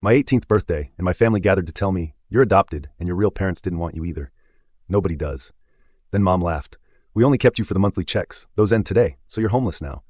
My 18th birthday, and my family gathered to tell me, "You're adopted, and your real parents didn't want you either." Nobody does. Then Mom laughed. "We only kept you for the monthly checks. Those end today, so you're homeless now."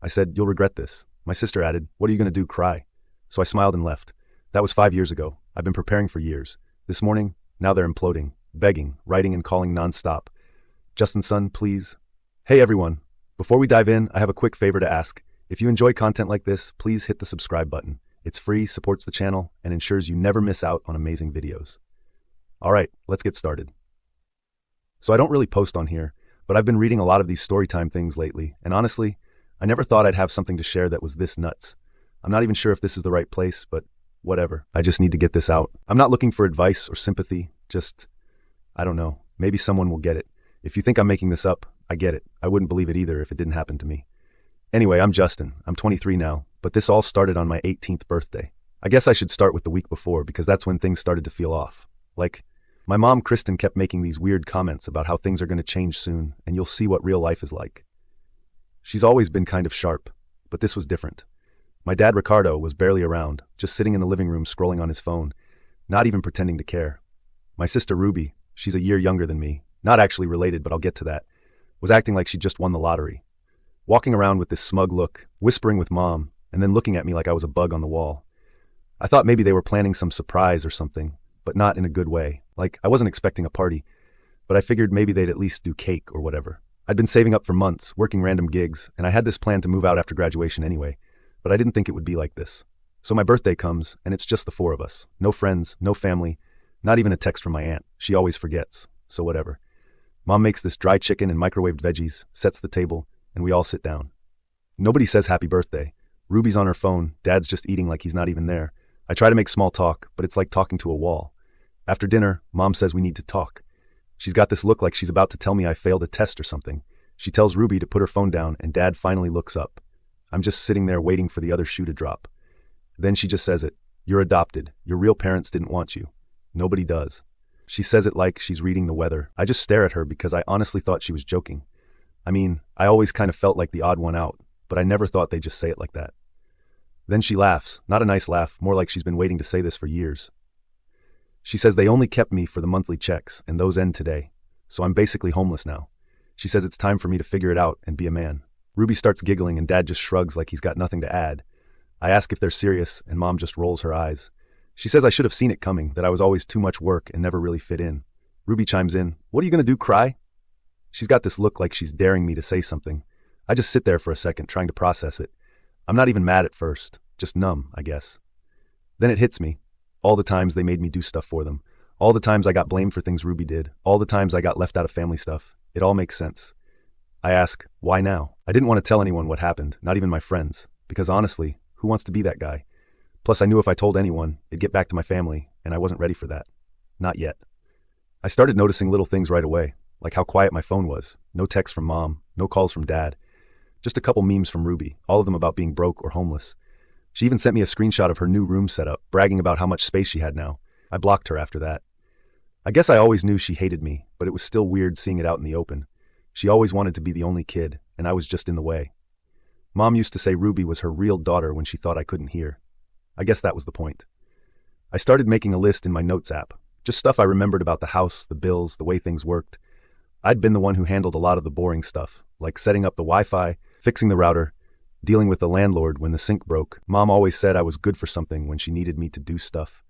I said, "You'll regret this." My sister added, "What are you going to do, cry?" So I smiled and left. That was 5 years ago. I've been preparing for years. This morning, now they're imploding, begging, writing and calling nonstop. "Justin, son, please." Hey everyone. Before we dive in, I have a quick favor to ask. If you enjoy content like this, please hit the subscribe button. It's free, supports the channel, and ensures you never miss out on amazing videos. Alright, let's get started. So I don't really post on here, but I've been reading a lot of these storytime things lately, and honestly, I never thought I'd have something to share that was this nuts. I'm not even sure if this is the right place, but whatever. I just need to get this out. I'm not looking for advice or sympathy, I don't know, maybe someone will get it. If you think I'm making this up, I get it. I wouldn't believe it either if it didn't happen to me. Anyway, I'm Justin. I'm 23 now, but this all started on my 18th birthday. I guess I should start with the week before because that's when things started to feel off. Like, my mom, Kristen, kept making these weird comments about how things are going to change soon and you'll see what real life is like. She's always been kind of sharp, but this was different. My dad, Ricardo, was barely around, just sitting in the living room scrolling on his phone, not even pretending to care. My sister, Ruby, she's a year younger than me, not actually related, but I'll get to that, was acting like she just won the lottery. Walking around with this smug look, whispering with Mom, and then looking at me like I was a bug on the wall. I thought maybe they were planning some surprise or something, but not in a good way. Like, I wasn't expecting a party, but I figured maybe they'd at least do cake or whatever. I'd been saving up for months, working random gigs, and I had this plan to move out after graduation anyway, but I didn't think it would be like this. So my birthday comes, and it's just the four of us. No friends, no family, not even a text from my aunt. She always forgets, so whatever. Mom makes this dry chicken and microwaved veggies, sets the table, and we all sit down. Nobody says happy birthday. Ruby's on her phone, Dad's just eating like he's not even there. I try to make small talk, but it's like talking to a wall. After dinner, Mom says we need to talk. She's got this look like she's about to tell me I failed a test or something. She tells Ruby to put her phone down, and Dad finally looks up. I'm just sitting there waiting for the other shoe to drop. Then she just says it. "You're adopted. Your real parents didn't want you." Nobody does. She says it like she's reading the weather. I just stare at her because I honestly thought she was joking. I mean, I always kind of felt like the odd one out, but I never thought they'd just say it like that. Then she laughs, not a nice laugh, more like she's been waiting to say this for years. She says they only kept me for the monthly checks, and those end today, so I'm basically homeless now. She says it's time for me to figure it out and be a man. Ruby starts giggling and Dad just shrugs like he's got nothing to add. I ask if they're serious, and Mom just rolls her eyes. She says I should have seen it coming, that I was always too much work and never really fit in. Ruby chimes in, "What are you going to do, cry?" She's got this look like she's daring me to say something. I just sit there for a second trying to process it. I'm not even mad at first, just numb, I guess. Then it hits me. All the times they made me do stuff for them. All the times I got blamed for things Ruby did. All the times I got left out of family stuff. It all makes sense. I ask, why now? I didn't want to tell anyone what happened, not even my friends, because honestly, who wants to be that guy? Plus I knew if I told anyone, it'd get back to my family, and I wasn't ready for that. Not yet. I started noticing little things right away, like how quiet my phone was. No texts from Mom, no calls from Dad. Just a couple memes from Ruby, all of them about being broke or homeless. She even sent me a screenshot of her new room setup, bragging about how much space she had now. I blocked her after that. I guess I always knew she hated me, but it was still weird seeing it out in the open. She always wanted to be the only kid, and I was just in the way. Mom used to say Ruby was her real daughter when she thought I couldn't hear. I guess that was the point. I started making a list in my notes app, just stuff I remembered about the house, the bills, the way things worked. I'd been the one who handled a lot of the boring stuff, like setting up the Wi-Fi, fixing the router, dealing with the landlord when the sink broke. Mom always said I was good for something when she needed me to do stuff.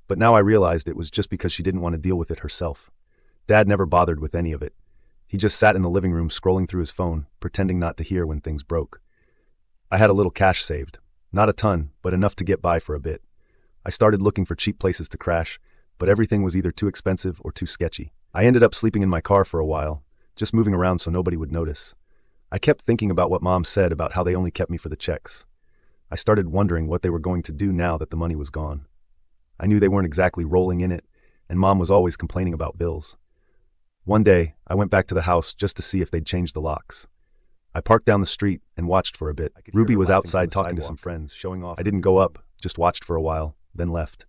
But now I realized it was just because she didn't want to deal with it herself. Dad never bothered with any of it. He just sat in the living room scrolling through his phone, pretending not to hear when things broke. I had a little cash saved. Not a ton, but enough to get by for a bit. I started looking for cheap places to crash, but everything was either too expensive or too sketchy. I ended up sleeping in my car for a while, just moving around so nobody would notice. I kept thinking about what Mom said about how they only kept me for the checks. I started wondering what they were going to do now that the money was gone. I knew they weren't exactly rolling in it, and Mom was always complaining about bills. One day, I went back to the house just to see if they'd changed the locks. I parked down the street and watched for a bit. Ruby was outside talking to some friends, showing off. I didn't go up, just watched for a while, then left.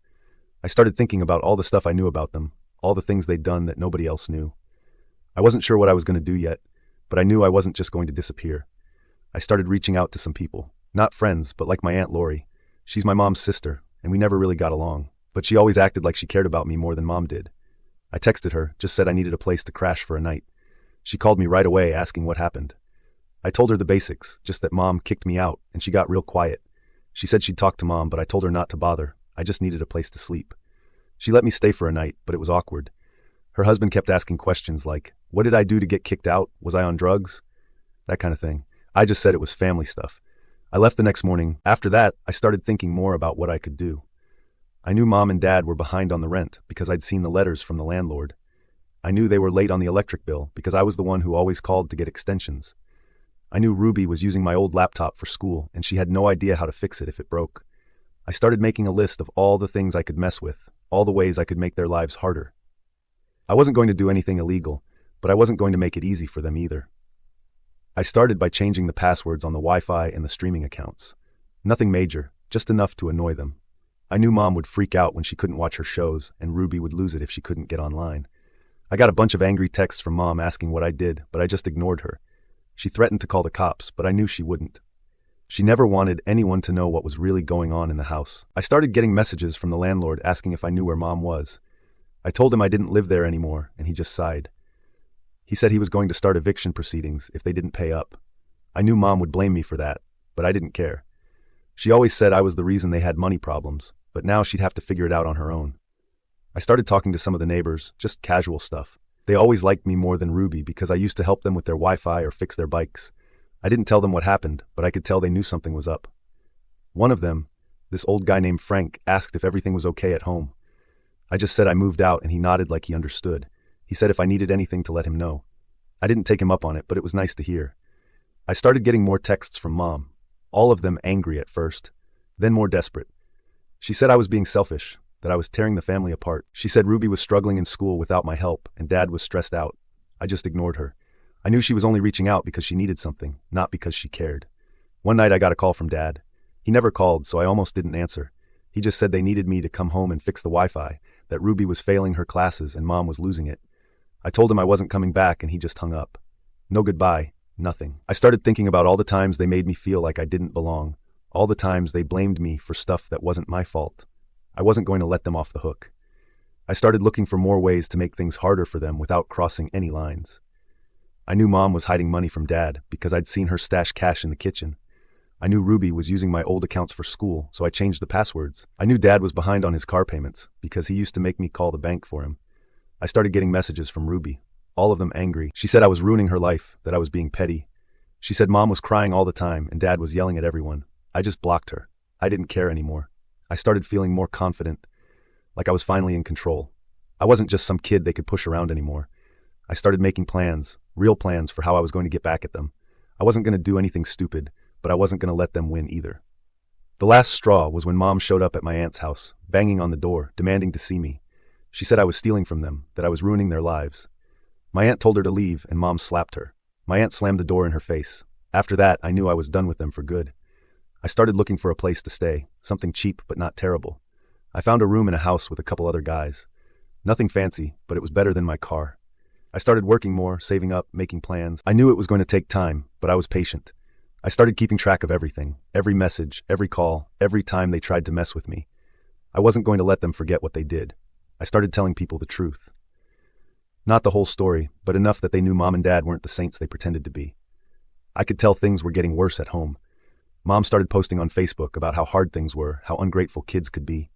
I started thinking about all the stuff I knew about them, all the things they'd done that nobody else knew. I wasn't sure what I was going to do yet, but I knew I wasn't just going to disappear. I started reaching out to some people. Not friends, but like my Aunt Lori. She's my mom's sister, and we never really got along. But she always acted like she cared about me more than Mom did. I texted her, just said I needed a place to crash for a night. She called me right away asking what happened. I told her the basics, just that Mom kicked me out, and she got real quiet. She said she'd talk to Mom, but I told her not to bother. I just needed a place to sleep. She let me stay for a night, but it was awkward. Her husband kept asking questions like, what did I do to get kicked out? Was I on drugs? That kind of thing. I just said it was family stuff. I left the next morning. After that, I started thinking more about what I could do. I knew Mom and Dad were behind on the rent because I'd seen the letters from the landlord. I knew they were late on the electric bill because I was the one who always called to get extensions. I knew Ruby was using my old laptop for school and she had no idea how to fix it if it broke. I started making a list of all the things I could mess with, all the ways I could make their lives harder. I wasn't going to do anything illegal, but I wasn't going to make it easy for them either. I started by changing the passwords on the Wi-Fi and the streaming accounts. Nothing major, just enough to annoy them. I knew Mom would freak out when she couldn't watch her shows, and Ruby would lose it if she couldn't get online. I got a bunch of angry texts from Mom asking what I did, but I just ignored her. She threatened to call the cops, but I knew she wouldn't. She never wanted anyone to know what was really going on in the house. I started getting messages from the landlord asking if I knew where Mom was. I told him I didn't live there anymore, and he just sighed. He said he was going to start eviction proceedings if they didn't pay up. I knew Mom would blame me for that, but I didn't care. She always said I was the reason they had money problems, but now she'd have to figure it out on her own. I started talking to some of the neighbors, just casual stuff. They always liked me more than Ruby because I used to help them with their Wi-Fi or fix their bikes. I didn't tell them what happened, but I could tell they knew something was up. One of them, this old guy named Frank, asked if everything was okay at home. I just said I moved out and he nodded like he understood. He said if I needed anything to let him know. I didn't take him up on it, but it was nice to hear. I started getting more texts from Mom, all of them angry at first, then more desperate. She said I was being selfish, that I was tearing the family apart. She said Ruby was struggling in school without my help and Dad was stressed out. I just ignored her. I knew she was only reaching out because she needed something, not because she cared. One night I got a call from Dad. He never called, so I almost didn't answer. He just said they needed me to come home and fix the Wi-Fi, that Ruby was failing her classes and Mom was losing it. I told him I wasn't coming back and he just hung up. No goodbye, nothing. I started thinking about all the times they made me feel like I didn't belong, all the times they blamed me for stuff that wasn't my fault. I wasn't going to let them off the hook. I started looking for more ways to make things harder for them without crossing any lines. I knew Mom was hiding money from Dad because I'd seen her stash cash in the kitchen. I knew Ruby was using my old accounts for school, so I changed the passwords. I knew Dad was behind on his car payments because he used to make me call the bank for him. I started getting messages from Ruby, all of them angry. She said I was ruining her life, that I was being petty. She said Mom was crying all the time and Dad was yelling at everyone. I just blocked her. I didn't care anymore. I started feeling more confident, like I was finally in control. I wasn't just some kid they could push around anymore. I started making plans, real plans for how I was going to get back at them. I wasn't going to do anything stupid, but I wasn't going to let them win either. The last straw was when Mom showed up at my aunt's house, banging on the door, demanding to see me. She said I was stealing from them, that I was ruining their lives. My aunt told her to leave, and Mom slapped her. My aunt slammed the door in her face. After that, I knew I was done with them for good. I started looking for a place to stay, something cheap but not terrible. I found a room in a house with a couple other guys. Nothing fancy, but it was better than my car. I started working more, saving up, making plans. I knew it was going to take time, but I was patient. I started keeping track of everything, every message, every call, every time they tried to mess with me. I wasn't going to let them forget what they did. I started telling people the truth. Not the whole story, but enough that they knew Mom and Dad weren't the saints they pretended to be. I could tell things were getting worse at home. Mom started posting on Facebook about how hard things were, how ungrateful kids could be.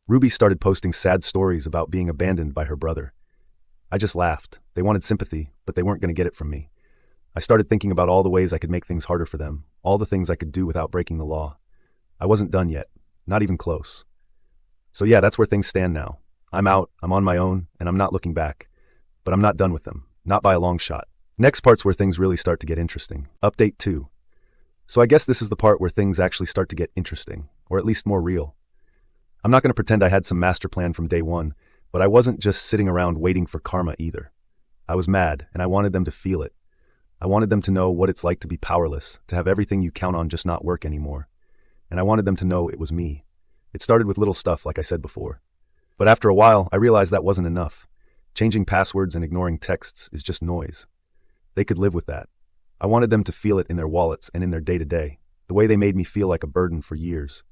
Ruby started posting sad stories about being abandoned by her brother. I just laughed. They wanted sympathy, but they weren't going to get it from me. I started thinking about all the ways I could make things harder for them, all the things I could do without breaking the law. I wasn't done yet, not even close. So yeah, that's where things stand now. I'm out, I'm on my own, and I'm not looking back. But I'm not done with them, not by a long shot. Next part's where things really start to get interesting. Update 2. So I guess this is the part where things actually start to get interesting, or at least more real. I'm not going to pretend I had some master plan from day one, but I wasn't just sitting around waiting for karma either. I was mad, and I wanted them to feel it. I wanted them to know what it's like to be powerless, to have everything you count on just not work anymore. And I wanted them to know it was me. It started with little stuff, like I said before. But after a while, I realized that wasn't enough. Changing passwords and ignoring texts is just noise. They could live with that. I wanted them to feel it in their wallets and in their day-to-day, the way they made me feel like a burden for years.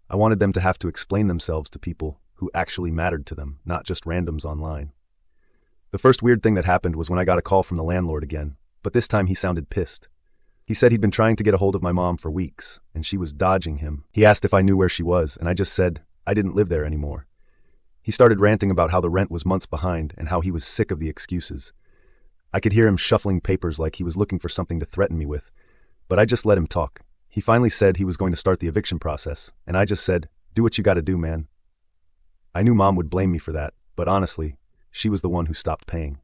I wanted them to have to explain themselves to people who actually mattered to them, not just randoms online. The first weird thing that happened was when I got a call from the landlord again, but this time he sounded pissed. He said he'd been trying to get a hold of my mom for weeks, and she was dodging him. He asked if I knew where she was, and I just said I didn't live there anymore. He started ranting about how the rent was months behind and how he was sick of the excuses. I could hear him shuffling papers like he was looking for something to threaten me with, but I just let him talk. He finally said he was going to start the eviction process, and I just said, "Do what you gotta do, man." I knew Mom would blame me for that, but honestly, she was the one who stopped paying.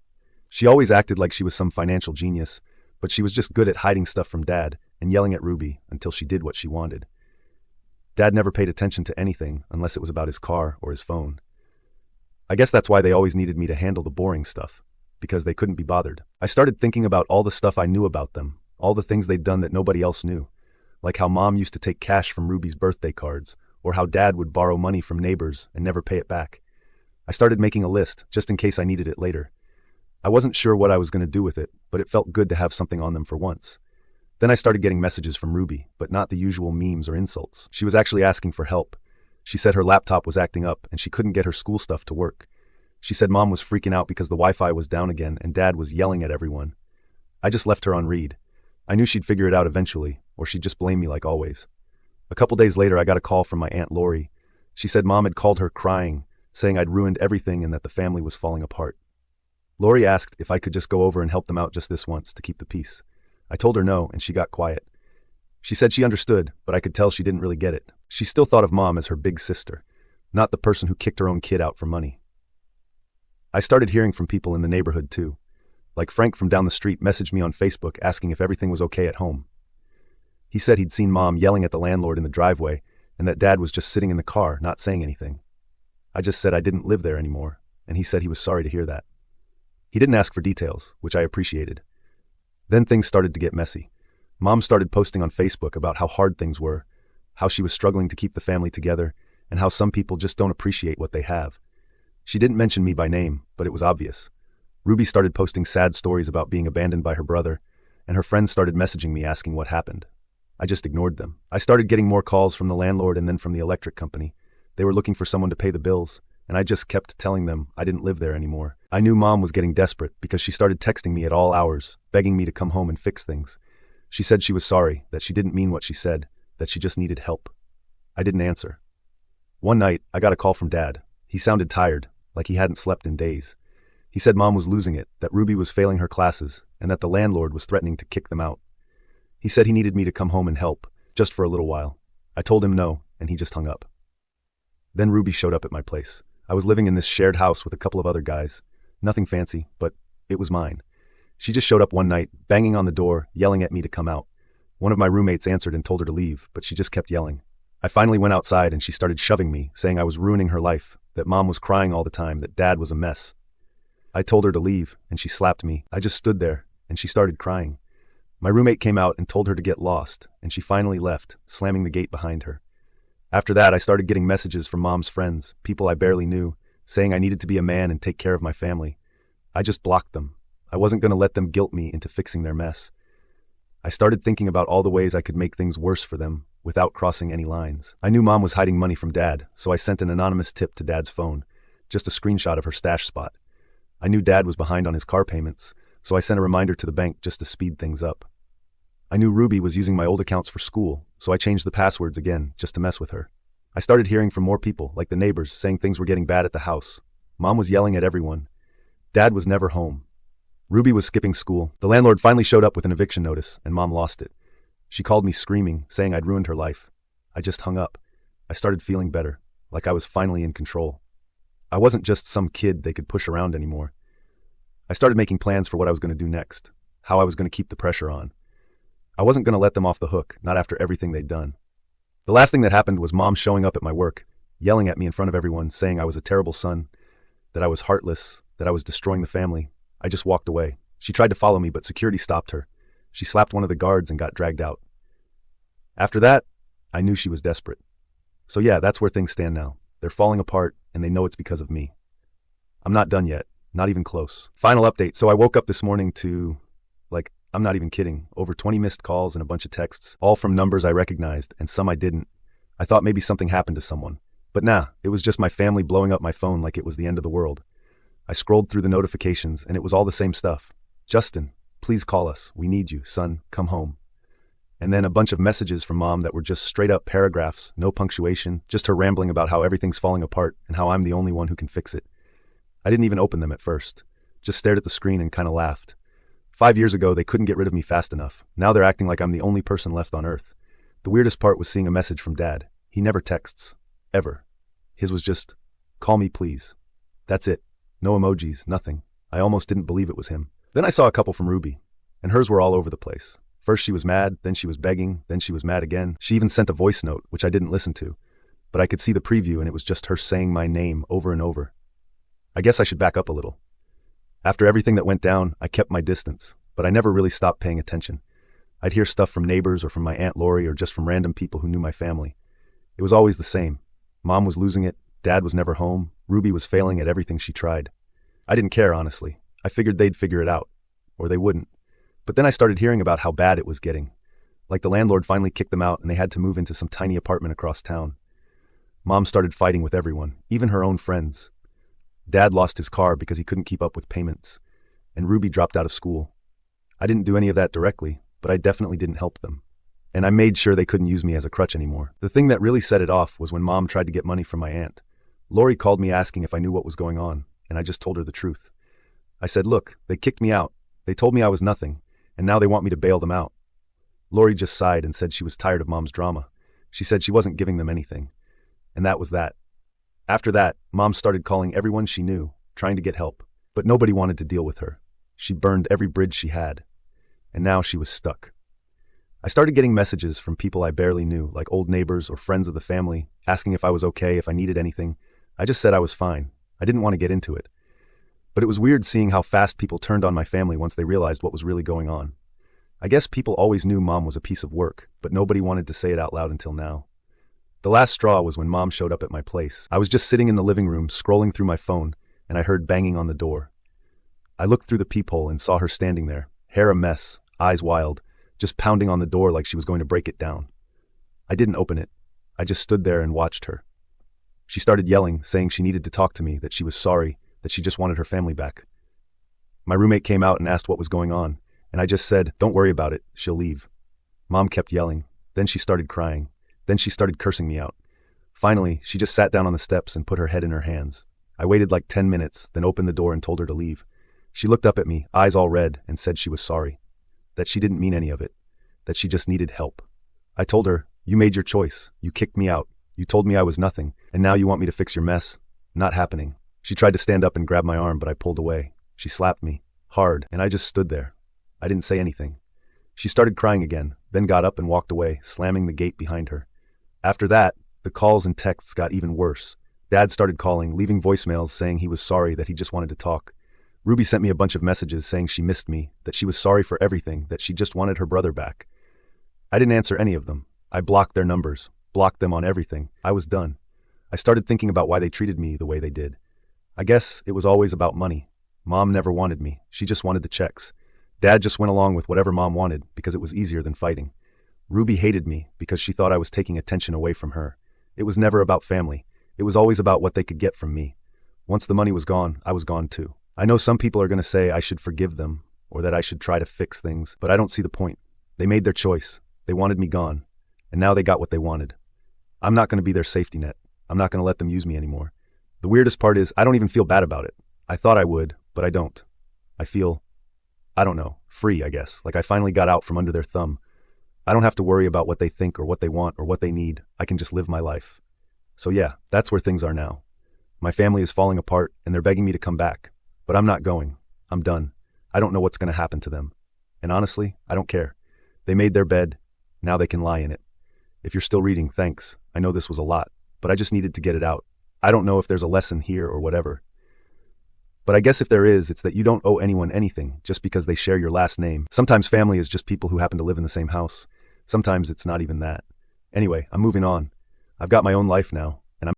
She always acted like she was some financial genius, but she was just good at hiding stuff from Dad and yelling at Ruby until she did what she wanted. Dad never paid attention to anything unless it was about his car or his phone. I guess that's why they always needed me to handle the boring stuff, because they couldn't be bothered. I started thinking about all the stuff I knew about them, all the things they'd done that nobody else knew, like how Mom used to take cash from Ruby's birthday cards, or how Dad would borrow money from neighbors and never pay it back. I started making a list, just in case I needed it later. I wasn't sure what I was going to do with it, but it felt good to have something on them for once. Then I started getting messages from Ruby, but not the usual memes or insults. She was actually asking for help. She said her laptop was acting up and she couldn't get her school stuff to work. She said Mom was freaking out because the Wi-Fi was down again and Dad was yelling at everyone. I just left her on read. I knew she'd figure it out eventually, or she'd just blame me like always. A couple days later, I got a call from my Aunt Lori. She said Mom had called her crying, saying I'd ruined everything and that the family was falling apart. Lori asked if I could just go over and help them out just this once to keep the peace. I told her no, and she got quiet. She said she understood, but I could tell she didn't really get it. She still thought of Mom as her big sister, not the person who kicked her own kid out for money. I started hearing from people in the neighborhood too. Like Frank from down the street messaged me on Facebook asking if everything was okay at home. He said he'd seen Mom yelling at the landlord in the driveway and that Dad was just sitting in the car, not saying anything. I just said I didn't live there anymore, and he said he was sorry to hear that. He didn't ask for details, which I appreciated. Then things started to get messy. Mom started posting on Facebook about how hard things were, how she was struggling to keep the family together, and how some people just don't appreciate what they have. She didn't mention me by name, but it was obvious. Ruby started posting sad stories about being abandoned by her brother, and her friends started messaging me asking what happened. I just ignored them. I started getting more calls from the landlord and then from the electric company. They were looking for someone to pay the bills, and I just kept telling them I didn't live there anymore. I knew Mom was getting desperate because she started texting me at all hours, begging me to come home and fix things. She said she was sorry, that she didn't mean what she said, that she just needed help. I didn't answer. One night, I got a call from Dad. He sounded tired, like he hadn't slept in days. He said Mom was losing it, that Ruby was failing her classes, and that the landlord was threatening to kick them out. He said he needed me to come home and help, just for a little while. I told him no, and he just hung up. Then Ruby showed up at my place. I was living in this shared house with a couple of other guys. Nothing fancy, but it was mine. She just showed up one night, banging on the door, yelling at me to come out. One of my roommates answered and told her to leave, but she just kept yelling. I finally went outside and she started shoving me, saying I was ruining her life, that Mom was crying all the time, that Dad was a mess. I told her to leave, and she slapped me. I just stood there, and she started crying. My roommate came out and told her to get lost, and she finally left, slamming the gate behind her. After that, I started getting messages from Mom's friends, people I barely knew, saying I needed to be a man and take care of my family. I just blocked them. I wasn't going to let them guilt me into fixing their mess. I started thinking about all the ways I could make things worse for them, without crossing any lines. I knew Mom was hiding money from Dad, so I sent an anonymous tip to Dad's phone, just a screenshot of her stash spot. I knew Dad was behind on his car payments, so I sent a reminder to the bank just to speed things up. I knew Ruby was using my old accounts for school, so I changed the passwords again, just to mess with her. I started hearing from more people, like the neighbors, saying things were getting bad at the house. Mom was yelling at everyone. Dad was never home. Ruby was skipping school. The landlord finally showed up with an eviction notice, and Mom lost it. She called me screaming, saying I'd ruined her life. I just hung up. I started feeling better, like I was finally in control. I wasn't just some kid they could push around anymore. I started making plans for what I was going to do next, how I was going to keep the pressure on. I wasn't going to let them off the hook, not after everything they'd done. The last thing that happened was Mom showing up at my work, yelling at me in front of everyone, saying I was a terrible son, that I was heartless, that I was destroying the family. I just walked away. She tried to follow me, but security stopped her. She slapped one of the guards and got dragged out. After that, I knew she was desperate. So yeah, that's where things stand now. They're falling apart, and they know it's because of me. I'm not done yet, not even close. Final update. So I woke up this morning to, I'm not even kidding, over 20 missed calls and a bunch of texts, all from numbers I recognized and some I didn't. I thought maybe something happened to someone. But nah, it was just my family blowing up my phone like it was the end of the world. I scrolled through the notifications and it was all the same stuff. Justin, please call us. We need you. Son, come home. And then a bunch of messages from Mom that were just straight up paragraphs, no punctuation, just her rambling about how everything's falling apart and how I'm the only one who can fix it. I didn't even open them at first. Just stared at the screen and kind of laughed. 5 years ago, they couldn't get rid of me fast enough. Now they're acting like I'm the only person left on Earth. The weirdest part was seeing a message from Dad. He never texts. Ever. His was just, call me please. That's it. No emojis, nothing. I almost didn't believe it was him. Then I saw a couple from Ruby, and hers were all over the place. First she was mad, then she was begging, then she was mad again. She even sent a voice note, which I didn't listen to. But I could see the preview and it was just her saying my name over and over. I guess I should back up a little. After everything that went down, I kept my distance, but I never really stopped paying attention. I'd hear stuff from neighbors or from my Aunt Lori or just from random people who knew my family. It was always the same. Mom was losing it, Dad was never home, Ruby was failing at everything she tried. I didn't care, honestly. I figured they'd figure it out. Or they wouldn't. But then I started hearing about how bad it was getting. Like the landlord finally kicked them out and they had to move into some tiny apartment across town. Mom started fighting with everyone, even her own friends. Dad lost his car because he couldn't keep up with payments. And Ruby dropped out of school. I didn't do any of that directly, but I definitely didn't help them. And I made sure they couldn't use me as a crutch anymore. The thing that really set it off was when Mom tried to get money from my aunt. Lori called me asking if I knew what was going on, and I just told her the truth. I said, look, they kicked me out. They told me I was nothing, and now they want me to bail them out. Lori just sighed and said she was tired of Mom's drama. She said she wasn't giving them anything. And that was that. After that, Mom started calling everyone she knew, trying to get help. But nobody wanted to deal with her. She burned every bridge she had. And now she was stuck. I started getting messages from people I barely knew, like old neighbors or friends of the family, asking if I was okay, if I needed anything. I just said I was fine. I didn't want to get into it. But it was weird seeing how fast people turned on my family once they realized what was really going on. I guess people always knew Mom was a piece of work, but nobody wanted to say it out loud until now. The last straw was when Mom showed up at my place. I was just sitting in the living room, scrolling through my phone, and I heard banging on the door. I looked through the peephole and saw her standing there, hair a mess, eyes wild, just pounding on the door like she was going to break it down. I didn't open it. I just stood there and watched her. She started yelling, saying she needed to talk to me, that she was sorry, that she just wanted her family back. My roommate came out and asked what was going on, and I just said, don't worry about it, she'll leave. Mom kept yelling. Then she started crying. Then she started cursing me out. Finally, she just sat down on the steps and put her head in her hands. I waited like 10 minutes, then opened the door and told her to leave. She looked up at me, eyes all red, and said she was sorry. That she didn't mean any of it. That she just needed help. I told her, you made your choice. You kicked me out. You told me I was nothing, and now you want me to fix your mess? Not happening. She tried to stand up and grab my arm, but I pulled away. She slapped me, hard, and I just stood there. I didn't say anything. She started crying again, then got up and walked away, slamming the gate behind her. After that, the calls and texts got even worse. Dad started calling, leaving voicemails saying he was sorry, that he just wanted to talk. Ruby sent me a bunch of messages saying she missed me, that she was sorry for everything, that she just wanted her brother back. I didn't answer any of them. I blocked their numbers, blocked them on everything. I was done. I started thinking about why they treated me the way they did. I guess it was always about money. Mom never wanted me. She just wanted the checks. Dad just went along with whatever Mom wanted because it was easier than fighting. Ruby hated me because she thought I was taking attention away from her. It was never about family. It was always about what they could get from me. Once the money was gone, I was gone too. I know some people are going to say I should forgive them or that I should try to fix things, but I don't see the point. They made their choice. They wanted me gone, and now they got what they wanted. I'm not going to be their safety net. I'm not going to let them use me anymore. The weirdest part is I don't even feel bad about it. I thought I would, but I don't. I feel, I don't know, free, I guess, like I finally got out from under their thumb. I don't have to worry about what they think or what they want or what they need. I can just live my life. So yeah, that's where things are now. My family is falling apart and they're begging me to come back. But I'm not going. I'm done. I don't know what's going to happen to them. And honestly, I don't care. They made their bed. Now they can lie in it. If you're still reading, thanks. I know this was a lot, but I just needed to get it out. I don't know if there's a lesson here or whatever. But I guess if there is, it's that you don't owe anyone anything just because they share your last name. Sometimes family is just people who happen to live in the same house. Sometimes it's not even that. Anyway, I'm moving on. I've got my own life now.